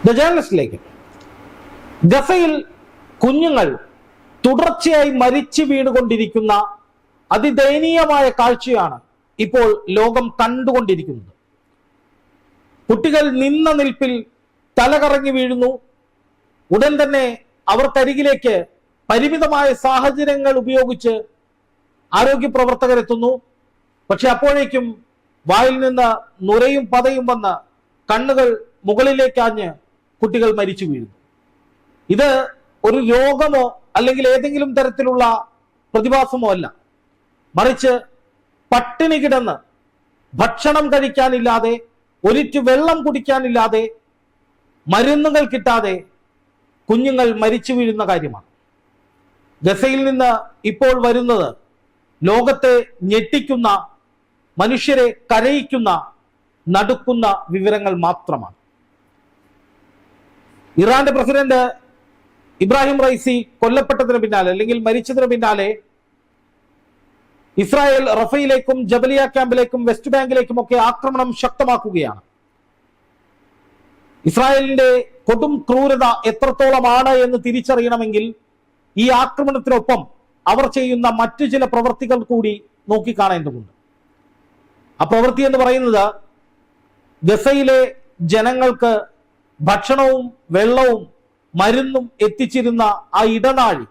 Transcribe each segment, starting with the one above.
The ജേർണലിസ്റ്റിലേക്ക്. ഗസയിൽ കുഞ്ഞുങ്ങൾ തുടർച്ചയായി മരിച്ചു വീണുകൊണ്ടിരിക്കുന്ന അതിദയനീയമായ കാഴ്ചയാണ് ഇപ്പോൾ ലോകം കണ്ടുകൊണ്ടിരിക്കുന്നത്. കുട്ടികൾ നിന്ന നിൽപ്പിൽ തലകറങ്ങി വീഴുന്നു. ഉടൻ തന്നെ അവർക്കരികിലേക്ക് പരിമിതമായ സാഹചര്യങ്ങൾ ഉപയോഗിച്ച് ആരോഗ്യ പ്രവർത്തകരെത്തുന്നു. പക്ഷെ അപ്പോഴേക്കും വായിൽ നിന്ന് നുരയും പതയും വന്ന് കണ്ണുകൾ മുകളിലേക്കാഞ്ഞ് കുട്ടികൾ മരിച്ചു വീഴുന്നു. ഇത് ഒരു രോഗമോ അല്ലെങ്കിൽ ഏതെങ്കിലും തരത്തിലുള്ള പ്രതിഭാസമോ അല്ല, മറിച്ച് പട്ടിണി കിടന്ന് ഭക്ഷണം കഴിക്കാനില്ലാതെ, ഒരിറ്റു വെള്ളം കുടിക്കാനില്ലാതെ, മരുന്നുകൾ കിട്ടാതെ കുഞ്ഞുങ്ങൾ മരിച്ചു വീഴുന്ന കാര്യമാണ്. ഗസയിൽ നിന്ന് ഇപ്പോൾ വരുന്നത് ലോകത്തെ ഞെട്ടിക്കുന്ന, മനുഷ്യരെ കരയിക്കുന്ന, നടുക്കുന്ന വിവരങ്ങൾ മാത്രമാണ്. ഇറാന്റെ പ്രസിഡന്റ് ഇബ്രാഹിം റൈസി കൊല്ലപ്പെട്ടതിന് പിന്നാലെ അല്ലെങ്കിൽ മരിച്ചതിന് പിന്നാലെ ഇസ്രായേൽ റഫയിലേക്കും ജബലിയ ക്യാമ്പിലേക്കും വെസ്റ്റ് ബാങ്കിലേക്കും ഒക്കെ ആക്രമണം ശക്തമാക്കുകയാണ്. ഇസ്രായേലിന്റെ കൊടും ക്രൂരത എത്രത്തോളമാണ് എന്ന് തിരിച്ചറിയണമെങ്കിൽ ഈ ആക്രമണത്തിനൊപ്പം അവർ ചെയ്യുന്ന മറ്റു ചില പ്രവൃത്തികൾ കൂടി നോക്കിക്കാണേണ്ടതുണ്ട്. ആ പ്രവൃത്തി എന്ന് പറയുന്നത് ഗസയിലെ ജനങ്ങൾക്ക് ഭക്ഷണവും വെള്ളവും മരുന്നും എത്തിച്ചിരുന്ന ആ ഇടനാഴി,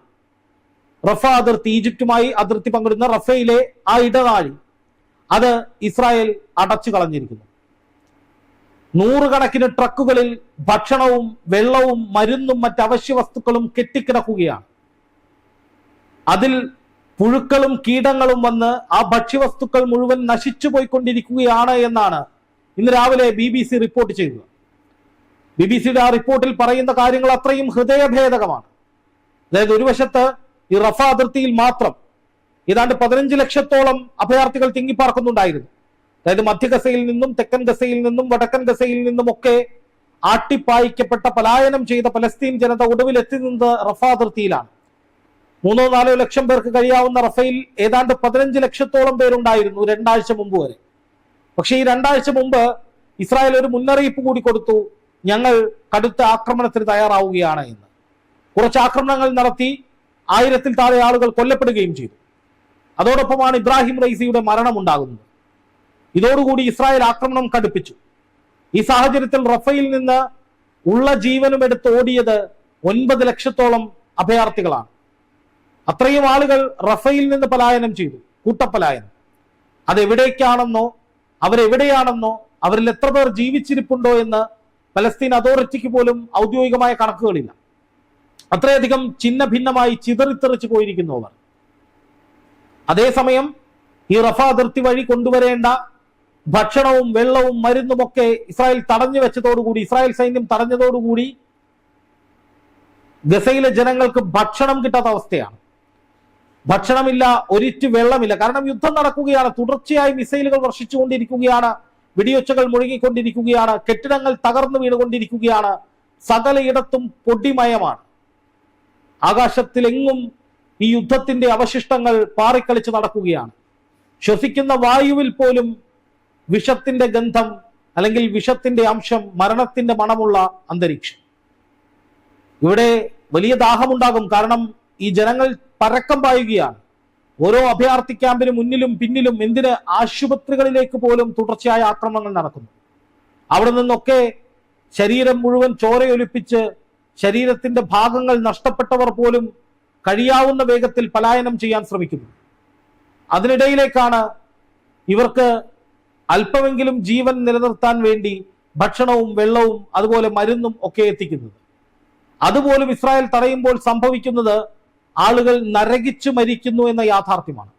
റഫ അതിർത്തി, ഈജിപ്തുമായി അതിർത്തി പങ്കിടുന്ന റഫയിലെ ആ ഇടനാഴി, അത് ഇസ്രായേൽ അടച്ചു കളഞ്ഞിരിക്കുന്നു. നൂറുകണക്കിന് ട്രക്കുകളിൽ ഭക്ഷണവും വെള്ളവും മരുന്നും മറ്റ് അവശ്യ വസ്തുക്കളും കെട്ടിക്കിടക്കുകയാണ്. അതിൽ പുഴുക്കളും കീടങ്ങളും വന്ന് ആ ഭക്ഷ്യവസ്തുക്കൾ മുഴുവൻ നശിച്ചു പോയിക്കൊണ്ടിരിക്കുകയാണ് എന്നാണ് ഇന്ന് രാവിലെ BBC റിപ്പോർട്ട് ചെയ്തത്. BBC-യുടെ ആ റിപ്പോർട്ടിൽ പറയുന്ന കാര്യങ്ങൾ അത്രയും ഹൃദയഭേദകമാണ്. അതായത് ഒരു വശത്ത് ഈ റഫ അതിർത്തിയിൽ മാത്രം ഏതാണ്ട് 15 ലക്ഷത്തോളം അഭയാർത്ഥികൾ തിങ്ങിപ്പാർക്കുന്നുണ്ടായിരുന്നു. അതായത് മധ്യ ഗസയിൽ നിന്നും, തെക്കൻ ഗസയിൽ നിന്നും, വടക്കൻ ഗസയിൽ നിന്നും ഒക്കെ ആട്ടിപ്പായിക്കപ്പെട്ട, പലായനം ചെയ്ത പലസ്തീൻ ജനത ഒടുവിൽ എത്തി നിന്നത് റഫ അതിർത്തിയിലാണ്. 3-4 ലക്ഷം പേർക്ക് കഴിയാവുന്ന റഫയിൽ ഏതാണ്ട് 15 ലക്ഷത്തോളം പേരുണ്ടായിരുന്നു 2 ആഴ്ച മുമ്പ് വരെ. പക്ഷേ ഈ 2 ആഴ്ച മുമ്പ് ഇസ്രായേൽ ഒരു മുന്നറിയിപ്പ് കൂടി കൊടുത്തു, ഞങ്ങൾ കടുത്ത ആക്രമണത്തിന് തയ്യാറാവുകയാണ് എന്ന്. കുറച്ച് ആക്രമണങ്ങൾ നടത്തി 1000-ൽ താഴെ ആളുകൾ കൊല്ലപ്പെടുകയും ചെയ്തു. അതോടൊപ്പമാണ് ഇബ്രാഹിം റൈസിയുടെ മരണം ഉണ്ടാകുന്നത്. ഇതോടുകൂടി ഇസ്രായേൽ ആക്രമണം കടുപ്പിച്ചു. ഈ സാഹചര്യത്തിൽ റഫയിൽ നിന്ന് ഉള്ള ജീവനും എടുത്ത് ഓടിയത് 9 ലക്ഷത്തോളം അഭയാർത്ഥികളാണ്. അത്രയും ആളുകൾ റഫയിൽ നിന്ന് പലായനം ചെയ്തു, കൂട്ടപ്പലായനം. അതെവിടേക്കാണെന്നോ അവരെവിടെയാണെന്നോ അവരിൽ എത്ര പേർ ജീവിച്ചിരിപ്പുണ്ടോ എന്ന് പലസ്തീൻ അതോറിറ്റിക്ക് പോലും ഔദ്യോഗികമായ കണക്കുകളില്ല. അത്രയധികം ചിഹ്ന ഭിന്നമായി ചിതറിത്തെറിച്ചു പോയിരിക്കുന്നു അവർ. അതേസമയം ഈ റഫ അതിർത്തി വഴി കൊണ്ടുവരേണ്ട ഭക്ഷണവും വെള്ളവും മരുന്നും ഒക്കെ ഇസ്രായേൽ തടഞ്ഞു വെച്ചതോടുകൂടി, ഇസ്രായേൽ സൈന്യം തടഞ്ഞതോടുകൂടി ഗസയിലെ ജനങ്ങൾക്ക് ഭക്ഷണം കിട്ടാത്ത അവസ്ഥയാണ്. ഭക്ഷണമില്ല, ഒരിറ്റു വെള്ളമില്ല. കാരണം യുദ്ധം നടക്കുകയാണ്, തുടർച്ചയായി മിസൈലുകൾ വർഷിച്ചുകൊണ്ടിരിക്കുകയാണ്, വെടിയൊച്ചകൾ മുഴങ്ങിക്കൊണ്ടിരിക്കുകയാണ്, കെട്ടിടങ്ങൾ തകർന്നു വീണുകൊണ്ടിരിക്കുകയാണ്, സകലയിടത്തും പൊടിമയമാണ്. ആകാശത്തിലെങ്ങും ഈ യുദ്ധത്തിന്റെ അവശിഷ്ടങ്ങൾ പാറിക്കളിച്ച് നടക്കുകയാണ്. ശ്വസിക്കുന്ന വായുവിൽ പോലും വിഷത്തിന്റെ ഗന്ധം അല്ലെങ്കിൽ വിഷത്തിന്റെ അംശം, മരണത്തിന്റെ മണമുള്ള അന്തരീക്ഷം. ഇവിടെ വലിയ ദാഹമുണ്ടാകും. കാരണം ഈ ജനങ്ങൾ പരക്കം പായുകയാണ്. ഓരോ അഭയാർത്ഥി ക്യാമ്പിന് മുന്നിലും പിന്നിലും, എന്തിന് ആശുപത്രികളിലേക്ക് പോലും തുടർച്ചയായ ആക്രമണങ്ങൾ നടക്കുന്നു. അവിടെ നിന്നൊക്കെ ശരീരം മുഴുവൻ ചോരയൊലിപ്പിച്ച് ശരീരത്തിന്റെ ഭാഗങ്ങൾ നഷ്ടപ്പെട്ടവർ പോലും കഴിയാവുന്ന വേഗത്തിൽ പലായനം ചെയ്യാൻ ശ്രമിക്കുന്നു. അതിനിടയിലേക്കാണ് ഇവർക്ക് അല്പമെങ്കിലും ജീവൻ നിലനിർത്താൻ വേണ്ടി ഭക്ഷണവും വെള്ളവും അതുപോലെ മരുന്നും ഒക്കെ എത്തിക്കുന്നത്. അതുപോലും ഇസ്രായേൽ തടയുമ്പോൾ സംഭവിക്കുന്നത് ആളുകൾ നരകിച്ചു മരിക്കുന്നു എന്ന യാഥാർത്ഥ്യമാണ്.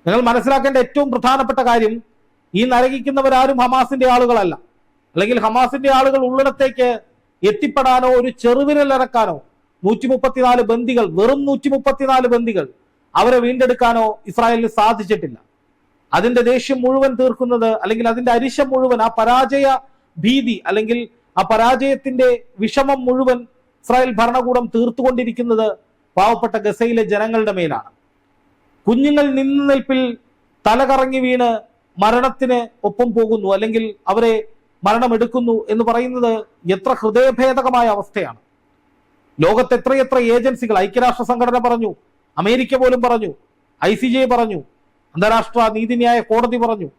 നിങ്ങൾ മനസ്സിലാക്കേണ്ട ഏറ്റവും പ്രധാനപ്പെട്ട കാര്യം, ഈ നരകിക്കുന്നവരാരും ഹമാസിന്റെ ആളുകളല്ല, അല്ലെങ്കിൽ ഹമാസിന്റെ ആളുകൾ ഉള്ളിടത്തേക്ക് എത്തിപ്പെടാനോ ഒരു ചെറുവിരലിറക്കാനോ 134 ബന്ദികൾ, വെറും 134 ബന്ദികൾ അവരെ വീണ്ടെടുക്കാനോ ഇസ്രായേലിന് സാധിച്ചിട്ടില്ല. അതിന്റെ ദേഷ്യം മുഴുവൻ തീർക്കുന്നത്, അല്ലെങ്കിൽ അതിന്റെ അരിശം മുഴുവൻ, ആ പരാജയ ഭീതി അല്ലെങ്കിൽ ആ പരാജയത്തിന്റെ വിഷമം മുഴുവൻ ഇസ്രായേൽ ഭരണകൂടം തീർത്തുകൊണ്ടിരിക്കുന്നത് പാവപ്പെട്ട ഗസയിലെ ജനങ്ങളുടെ മേലാണ്. കുഞ്ഞുങ്ങൾ നിൽപ്പിൽ തലകറങ്ങി വീണ് മരണത്തിന് ഒപ്പം പോകുന്നു, അല്ലെങ്കിൽ അവരെ മരണമെടുക്കുന്നു എന്ന് പറയുന്നത് എത്ര ഹൃദയഭേദകമായ അവസ്ഥയാണ്. ലോകത്ത് എത്രയെത്ര ഏജൻസികൾ, ഐക്യരാഷ്ട്ര സംഘടന പറഞ്ഞു, അമേരിക്ക പോലും പറഞ്ഞു, ICJ പറഞ്ഞു, അന്താരാഷ്ട്ര നീതിന്യായ കോടതി പറഞ്ഞു,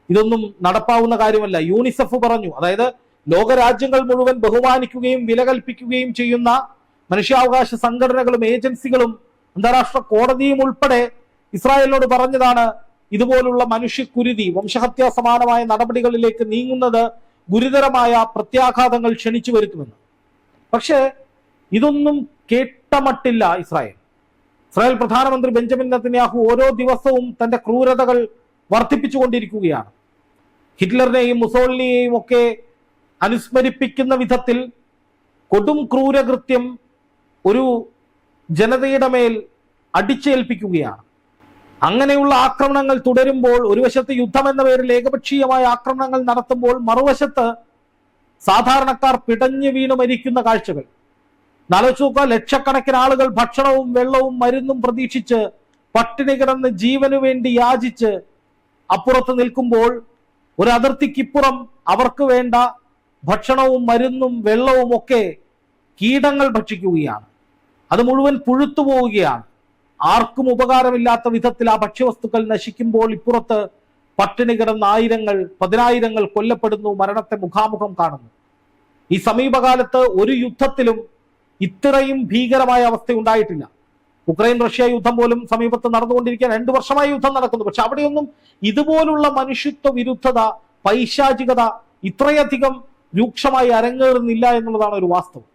ഇതൊന്നും നടപ്പാവുന്ന കാര്യമല്ല. യൂണിസെഫ് പറഞ്ഞു. അതായത് ലോകരാജ്യങ്ങൾ മുഴുവൻ ബഹുമാനിക്കുകയും വില കൽപ്പിക്കുകയും ചെയ്യുന്ന മനുഷ്യാവകാശ സംഘടനകളും ഏജൻസികളും അന്താരാഷ്ട്ര കോടതിയും ഉൾപ്പെടെ ഇസ്രായേലിനോട് പറഞ്ഞതാണ് ഇതുപോലുള്ള മനുഷ്യക്കുരുതി, വംശഹത്യാ സമാനമായ നടപടികളിലേക്ക് നീങ്ങുന്നത് ഗുരുതരമായ പ്രത്യാഘാതങ്ങൾ ക്ഷണിച്ചു വരുത്തുമെന്ന്. പക്ഷേ ഇതൊന്നും കേട്ടമട്ടില്ല ഇസ്രായേൽ പ്രധാനമന്ത്രി ബെഞ്ചമിൻ നെതന്യാഹു ഓരോ ദിവസവും തന്റെ ക്രൂരതകൾ വർദ്ധിപ്പിച്ചുകൊണ്ടിരിക്കുകയാണ്. ഹിറ്റ്ലറിനെയും മുസോളിനിയെയും ഒക്കെ അനുസ്മരിപ്പിക്കുന്ന വിധത്തിൽ കൊടും ക്രൂരകൃത്യം ഒരു ജനതയുടെ മേൽ അടിച്ചേൽപ്പിക്കുകയാണ്. അങ്ങനെയുള്ള ആക്രമണങ്ങൾ തുടരുമ്പോൾ, ഒരു വശത്ത് യുദ്ധം എന്ന പേരിൽ ഏകപക്ഷീയമായ ആക്രമണങ്ങൾ നടത്തുമ്പോൾ, മറുവശത്ത് സാധാരണക്കാർ പിടഞ്ഞു വീണ് മരിക്കുന്ന കാഴ്ചകൾ നാലോചിക്കുക. ലക്ഷക്കണക്കിന് ആളുകൾ ഭക്ഷണവും വെള്ളവും മരുന്നും പ്രതീക്ഷിച്ച് പട്ടിണി കിടന്ന് ജീവനു വേണ്ടി യാചിച്ച് അപ്പുറത്ത് നിൽക്കുമ്പോൾ, ഒരു അതിർത്തിക്കിപ്പുറം അവർക്ക് വേണ്ട ഭക്ഷണവും മരുന്നും വെള്ളവും ഒക്കെ കീടങ്ങൾ ഭക്ഷിക്കുകയാണ്. അത് മുഴുവൻ പുഴുത്തു പോവുകയാണ്. ആർക്കും ഉപകാരമില്ലാത്ത വിധത്തിൽ ആ ഭക്ഷ്യവസ്തുക്കൾ നശിക്കുമ്പോൾ ഇപ്പുറത്ത് പട്ടിണി കിടന്ന ആയിരങ്ങൾ, പതിനായിരങ്ങൾ കൊല്ലപ്പെടുന്നു, മരണത്തെ മുഖാമുഖം കാണുന്നു. ഈ സമീപകാലത്ത് ഒരു യുദ്ധത്തിലും ഇത്രയും ഭീകരമായ അവസ്ഥ ഉണ്ടായിട്ടില്ല. ഉക്രൈൻ റഷ്യ യുദ്ധം പോലും സമീപത്ത് നടന്നുകൊണ്ടിരിക്കാൻ 2 വർഷമായി യുദ്ധം നടക്കുന്നു. പക്ഷെ അവിടെയൊന്നും ഇതുപോലുള്ള മനുഷ്യത്വ വിരുദ്ധത, പൈശാചികത ഇത്രയധികം രൂക്ഷമായി അരങ്ങേറുന്നില്ല എന്നുള്ളതാണ് ഒരു വാസ്തവം.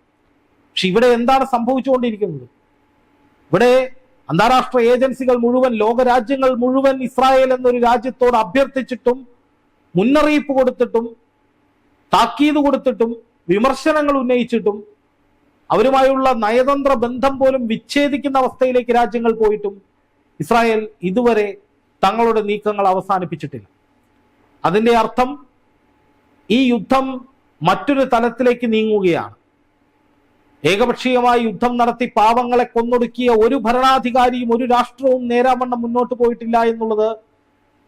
പക്ഷെ ഇവിടെ എന്താണ് സംഭവിച്ചുകൊണ്ടിരിക്കുന്നത്? ഇവിടെ അന്താരാഷ്ട്ര ഏജൻസികൾ മുഴുവൻ, ലോകരാജ്യങ്ങൾ മുഴുവൻ ഇസ്രായേൽ എന്നൊരു രാജ്യത്തോട് അഭ്യർത്ഥിച്ചിട്ടും, മുന്നറിയിപ്പ് കൊടുത്തിട്ടും, താക്കീത് കൊടുത്തിട്ടും, വിമർശനങ്ങൾ ഉന്നയിച്ചിട്ടും, അവരുമായുള്ള നയതന്ത്ര ബന്ധം പോലും വിച്ഛേദിക്കുന്ന അവസ്ഥയിലേക്ക് രാജ്യങ്ങൾ പോയിട്ടും ഇസ്രായേൽ ഇതുവരെ തങ്ങളുടെ നീക്കങ്ങൾ അവസാനിപ്പിച്ചിട്ടില്ല. അതിന്റെ അർത്ഥം ഈ യുദ്ധം മറ്റൊരു തലത്തിലേക്ക് നീങ്ങുകയാണ്. ഏകപക്ഷീയമായി യുദ്ധം നടത്തി പാവങ്ങളെ കൊന്നൊടുക്കിയ ഒരു ഭരണാധികാരിയും ഒരു രാഷ്ട്രവും നേരാവണ്ണം മുന്നോട്ട് പോയിട്ടില്ല എന്നുള്ളത്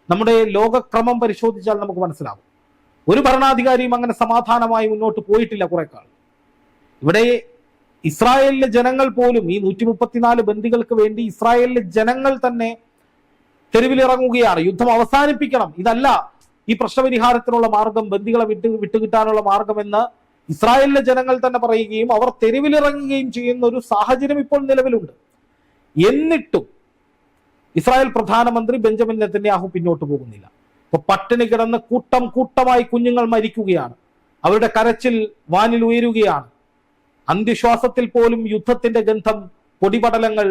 നമ്മുടെ ലോകക്രമം പരിശോധിച്ചാൽ നമുക്ക് മനസ്സിലാവും. ഒരു ഭരണാധികാരിയും അങ്ങനെ സമാധാനമായി മുന്നോട്ട് പോയിട്ടില്ല കുറെ കാലം. ഇവിടെ ഇസ്രായേലിലെ ജനങ്ങൾ പോലും, ഈ 134 ബന്ദികൾക്ക് വേണ്ടി ഇസ്രായേലിലെ ജനങ്ങൾ തന്നെ തെരുവിലിറങ്ങുകയാണ്. യുദ്ധം അവസാനിപ്പിക്കണം, ഇതല്ല ഈ പ്രശ്നപരിഹാരത്തിനുള്ള മാർഗം, ബന്ദികളെ വിട്ടുകിട്ടാനുള്ള മാർഗമെന്ന് ഇസ്രായേലിലെ ജനങ്ങൾ തന്നെ പറയുകയും അവർ തെരുവിലിറങ്ങുകയും ചെയ്യുന്ന ഒരു സാഹചര്യം ഇപ്പോൾ നിലവിലുണ്ട്. എന്നിട്ടും ഇസ്രായേൽ പ്രധാനമന്ത്രി ബെഞ്ചമിൻ നെതന്യാഹു പിന്നോട്ട് പോകുന്നില്ല. ഇപ്പൊ പട്ടിണി കിടന്ന് കൂട്ടം കൂട്ടമായി കുഞ്ഞുങ്ങൾ മരിക്കുകയാണ്. അവരുടെ കരച്ചിൽ വാനിൽ ഉയരുകയാണ്. അന്ത്യശ്വാസത്തിൽ പോലും യുദ്ധത്തിന്റെ ഗന്ധം, പൊടിപടലങ്ങൾ,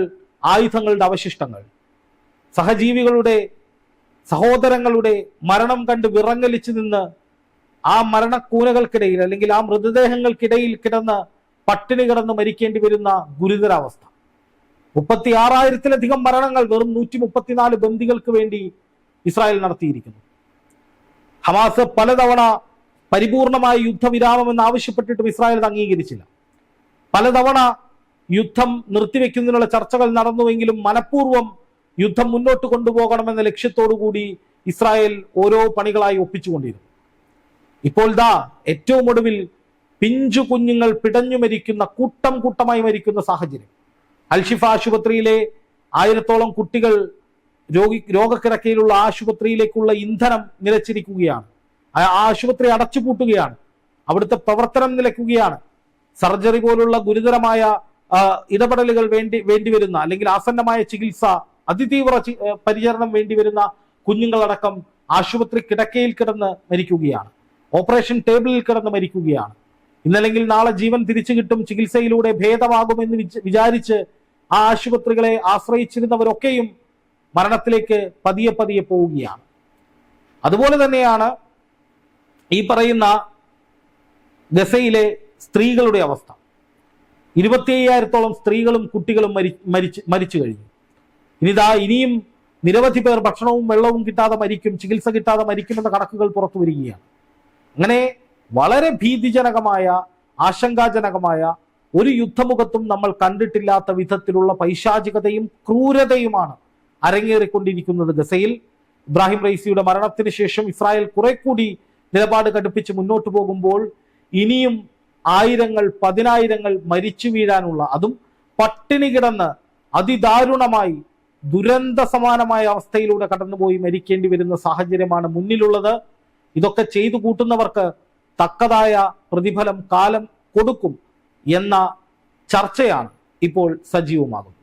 ആയുധങ്ങളുടെ അവശിഷ്ടങ്ങൾ. സഹജീവികളുടെ, സഹോദരങ്ങളുടെ മരണം കണ്ട് വിറങ്ങലിച്ചു നിന്ന് ആ മരണക്കൂനകൾക്കിടയിൽ അല്ലെങ്കിൽ ആ മൃതദേഹങ്ങൾക്കിടയിൽ കിടന്ന് പട്ടിണി കിടന്ന് മരിക്കേണ്ടി വരുന്ന ഗുരുതരാവസ്ഥ. 36,000-ലധികം മരണങ്ങൾ വെറും 134 ബന്ദികൾക്ക് വേണ്ടി ഇസ്രായേൽ നടത്തിയിരിക്കുന്നു. ഹമാസ് പലതവണ പരിപൂർണമായ യുദ്ധവിരാമമെന്ന് ആവശ്യപ്പെട്ടിട്ടും ഇസ്രായേൽ അത് അംഗീകരിച്ചില്ല. പലതവണ യുദ്ധം നിർത്തിവെക്കുന്നതിനുള്ള ചർച്ചകൾ നടന്നുവെങ്കിലും മനഃപൂർവ്വം യുദ്ധം മുന്നോട്ട് കൊണ്ടുപോകണമെന്ന ലക്ഷ്യത്തോടു കൂടി ഇസ്രായേൽ ഓരോ പണികളായി ഒപ്പിച്ചുകൊണ്ടിരുന്നു. ഇപ്പോൾ ഏറ്റവും ഒടുവിൽ പിഞ്ചു കുഞ്ഞുങ്ങൾ പിടഞ്ഞു മരിക്കുന്ന, കൂട്ടം കൂട്ടമായി മരിക്കുന്ന സാഹചര്യം. അൽഷിഫ ആശുപത്രിയിലെ 1000-ഓളം കുട്ടികൾ രോഗക്കിടക്കയിലുള്ള ആശുപത്രിയിലേക്കുള്ള ഇന്ധനം നിലച്ചിരിക്കുകയാണ്. ആ ആശുപത്രി അടച്ചുപൂട്ടുകയാണ്. അവിടുത്തെ പ്രവർത്തനം നിലയ്ക്കുകയാണ്. സർജറി പോലുള്ള ഗുരുതരമായ ഇടപെടലുകൾ വേണ്ടിവരുന്ന അല്ലെങ്കിൽ ആസന്നമായ ചികിത്സ, അതിതീവ്ര പരിചരണം വേണ്ടിവരുന്ന കുഞ്ഞുങ്ങളടക്കം ആശുപത്രി കിടക്കയിൽ കിടന്ന് മരിക്കുകയാണ്. ഓപ്പറേഷൻ ടേബിളിൽ കിടന്ന് മരിക്കുകയാണ്. ഇന്നല്ലെങ്കിൽ നാളെ ജീവൻ തിരിച്ചു കിട്ടും, ചികിത്സയിലൂടെ ഭേദമാകുമെന്ന് വിചാരിച്ച് ആ ആശുപത്രികളെ ആശ്രയിച്ചിരുന്നവരൊക്കെയും മരണത്തിലേക്ക് പതിയെ പതിയെ പോവുകയാണ്. അതുപോലെ തന്നെയാണ് ഈ പറയുന്ന ഗസയിലെ സ്ത്രീകളുടെ അവസ്ഥ. 25,000-ഓളം സ്ത്രീകളും കുട്ടികളും മരിച്ചു കഴിഞ്ഞു. ഇനിയും നിരവധി പേർ ഭക്ഷണവും വെള്ളവും കിട്ടാതെ മരിക്കും, ചികിത്സ കിട്ടാതെ മരിക്കുമെന്ന കണക്കുകൾ പുറത്തു വരികയാണ്. അങ്ങനെ വളരെ ഭീതിജനകമായ, ആശങ്കാജനകമായ ഒരു യുദ്ധമുഖത്തും നമ്മൾ കണ്ടിട്ടില്ലാത്ത വിധത്തിലുള്ള പൈശാചികതയും ക്രൂരതയുമാണ് അരങ്ങേറിക്കൊണ്ടിരിക്കുന്നത് ഗസയിൽ. ഇബ്രാഹിം റൈസിയുടെ മരണത്തിന് ശേഷം ഇസ്രായേൽ കുറെ കൂടി നിലപാട് കടുപ്പിച്ച് മുന്നോട്ട് പോകുമ്പോൾ ഇനിയും ആയിരങ്ങൾ പതിനായിരങ്ങൾ മരിച്ചു വീഴാനുള്ള, അതും പട്ടിണി കിടന്ന് അതിദാരുണമായി ദുരന്ത സമാനമായ അവസ്ഥയിലൂടെ കടന്നുപോയി മരിക്കേണ്ടി വരുന്ന സാഹചര്യമാണ് മുന്നിലുള്ളത്. ഇതൊക്കെ ചെയ്തു കൂട്ടുന്നവർക്ക് തക്കതായ പ്രതിഫലം കാലം കൊടുക്കും എന്ന ചർച്ചയാണ് ഇപ്പോൾ സജീവമാകുന്നത്.